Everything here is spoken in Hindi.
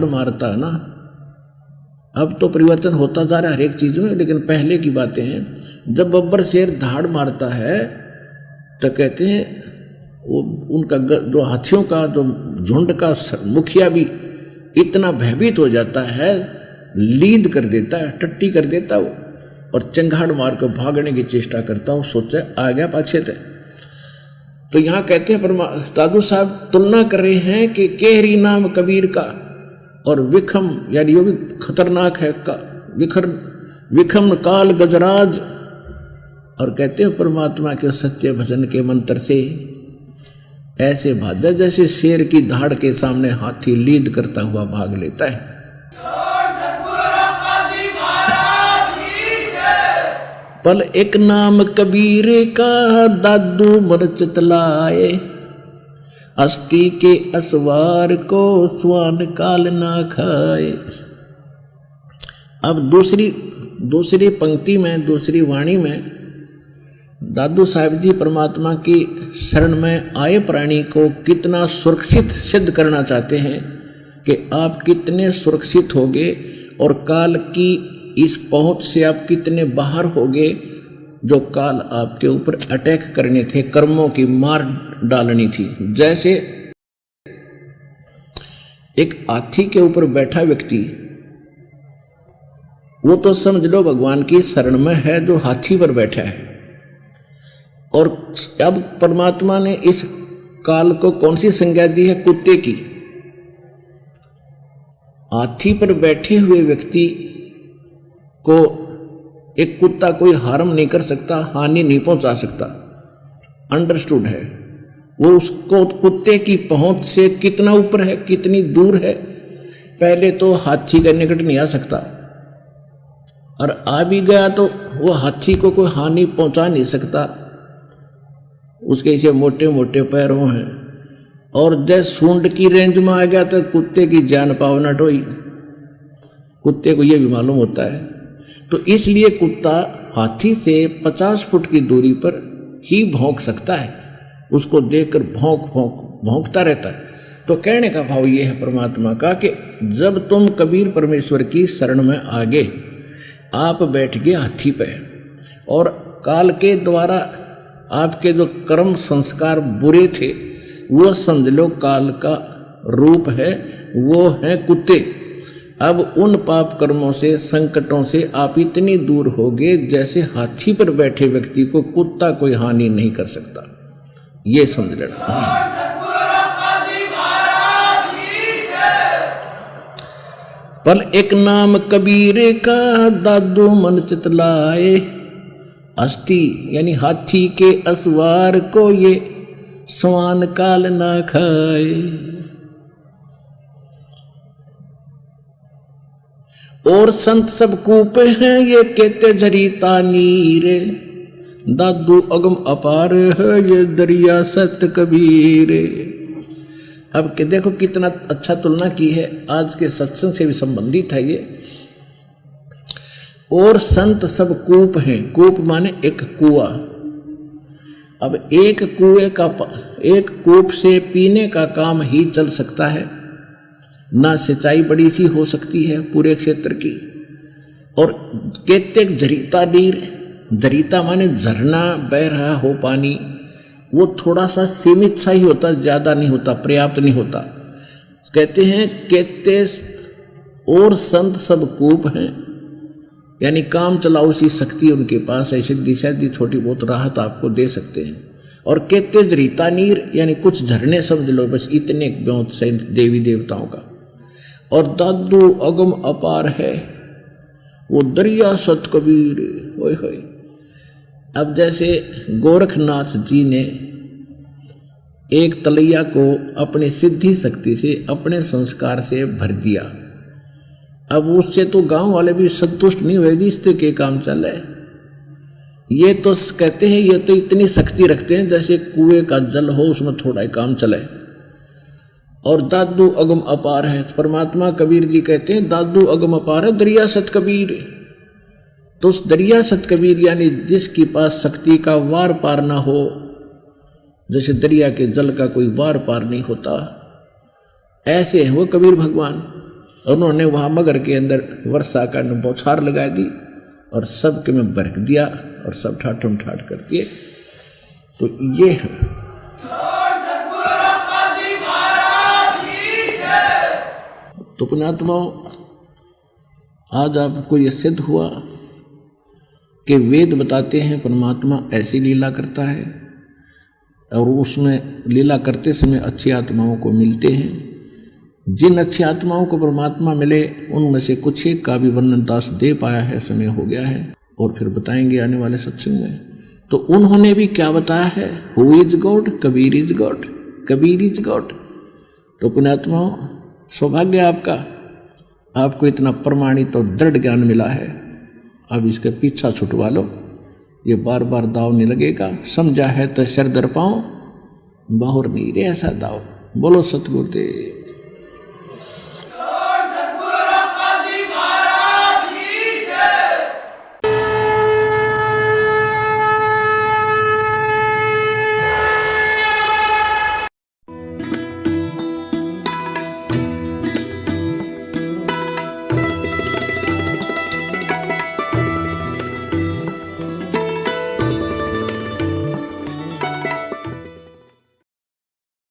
मारता है ना। अब तो परिवर्तन होता जा रहा है हर एक चीज में, लेकिन पहले की बातें हैं। जब बब्बर शेर धाड़ मारता है तो कहते हैं वो उनका जो हाथियों का जो झुंड का मुखिया भी इतना भयभीत हो जाता है, लीद कर देता है, टट्टी कर देता वो, और चंगाड़ मार कर भागने की चेष्टा करता हूँ, सोचे आ गया पाछे थे। तो यहाँ कहते हैं दादू साहब तुलना कर रहे हैं कि केहरी नाम कबीर का और विखम, यानी वो भी खतरनाक है का विखम काल गजराज, और कहते हैं परमात्मा के सच्चे भजन के मंत्र से ऐसे भाजा जैसे शेर की धाड़ के सामने हाथी लीद करता हुआ भाग लेता है। पल एक नाम कबीर का दादू मन चितलाए, अस्थि के असवार को स्वान काल ना खाए। अब दूसरी पंक्ति में, दूसरी वाणी में दादू साहब जी परमात्मा की शरण में आए प्राणी को कितना सुरक्षित सिद्ध करना चाहते हैं कि आप कितने सुरक्षित होगे और काल की इस पहुंच से आप कितने बाहर होगे। जो काल आपके ऊपर अटैक करने थे, कर्मों की मार डालनी थी। जैसे एक हाथी के ऊपर बैठा व्यक्ति, वो तो समझ लो भगवान की शरण में है जो हाथी पर बैठा है, और अब परमात्मा ने इस काल को कौन सी संज्ञा दी है? कुत्ते की। हाथी पर बैठे हुए व्यक्ति को एक कुत्ता कोई हार्म नहीं कर सकता, हानि नहीं पहुंचा सकता, अंडरस्टूड है। वो उसको कुत्ते की पहुंच से कितना ऊपर है, कितनी दूर है। पहले तो हाथी के निकट नहीं आ सकता, और आ भी गया तो वो हाथी को कोई हानि पहुंचा नहीं सकता, उसके ऐसे मोटे मोटे पैरों हैं। और जैसे सूंड की रेंज में आ गया तो कुत्ते की जान पाव न टोई, कुत्ते को ये भी मालूम होता है। तो इसलिए कुत्ता हाथी से 50 फुट की दूरी पर ही भौंक सकता है, उसको देखकर भौंकता रहता है। तो कहने का भाव ये है परमात्मा का कि जब तुम कबीर परमेश्वर की शरण में आगे, आप बैठ गए हाथी पे, और काल के द्वारा आपके जो कर्म संस्कार बुरे थे वो समझ लो काल का रूप है, वो है कुत्ते। अब उन पाप कर्मों से, संकटों से आप इतनी दूर होगे जैसे हाथी पर बैठे व्यक्ति को कुत्ता कोई हानि नहीं कर सकता। ये समझ लेना। पल एक नाम कबीर का दादू मन चितलाए, अस्थि यानी हाथी के असवार को ये स्वान काल ना खाए। और संत सब कूप हैं ये कहते झरीता नीर, दादू अगम अपार है ये दरिया सत कबीर। अब के देखो कितना अच्छा तुलना की है, आज के सत्संग से भी संबंधित है ये। और संत सब कूप हैं, कूप माने एक कुआं। अब एक कूप से पीने का काम ही चल सकता है, ना सिंचाई बड़ी सी हो सकती है पूरे क्षेत्र की। और कहते झरीता नीर, झरीता माने झरना बह रहा हो पानी, वो थोड़ा सा सीमित सा ही होता, ज्यादा नहीं होता, पर्याप्त नहीं होता। कहते हैं और संत सब कूप हैं, यानी काम चलाओ सी शक्ति उनके पास है, सिद्धि सैद्धि थोड़ी बहुत राहत आपको दे सकते हैं। और कहते झरीता नीर यानी कुछ झरने समझ लो, बस इतने ब्योत से देवी देवताओं का। और दादू अगम अपार है वो दरिया सत कबीर। ओए होए। अब जैसे गोरखनाथ जी ने एक तलैया को अपनी सिद्धि शक्ति से, अपने संस्कार से भर दिया, अब उससे तो गांव वाले भी संतुष्ट नहीं हुए, इससे के काम चले। ये तो कहते हैं ये तो इतनी शक्ति रखते हैं जैसे कुएं का जल हो, उसमें थोड़ा ही काम चले। और दादू अगम अपार है, परमात्मा कबीर जी कहते हैं दादू अगम अपार है दरिया सत कबीर। तो उस दरिया सत कबीर यानी जिसके पास शक्ति का वार पार ना हो, जैसे दरिया के जल का कोई वार पार नहीं होता, ऐसे है वो कबीर भगवान। उन्होंने वहां मगर के अंदर वर्षा का बौछार लगा दी और सबके में बरक दिया और सब ठाठम ठाठ कर दिए। तो ये है तो पुण्यात्माओं, आज आपको ये सिद्ध हुआ कि वेद बताते हैं परमात्मा ऐसी लीला करता है और उसमें लीला करते समय अच्छी आत्माओं को मिलते हैं। जिन अच्छी आत्माओं को परमात्मा मिले उनमें से कुछ एक का भी वर्णन दास दे पाया है, समय हो गया है और फिर बताएंगे आने वाले सत्संग में। तो उन्होंने भी क्या बताया है, who is God, Kabir is God, Kabir is God. तो पुण्यात्माओं, सौभाग्य आपका, आपको इतना प्रमाणित और दृढ़ ज्ञान मिला है। अब इसका पीछा छुटवा लो, ये बार बार दाव नहीं लगेगा। समझा है तो सिर दर पाओ, बाहर नहीं रे ऐसा दाव। बोलो सतगुरुदेव।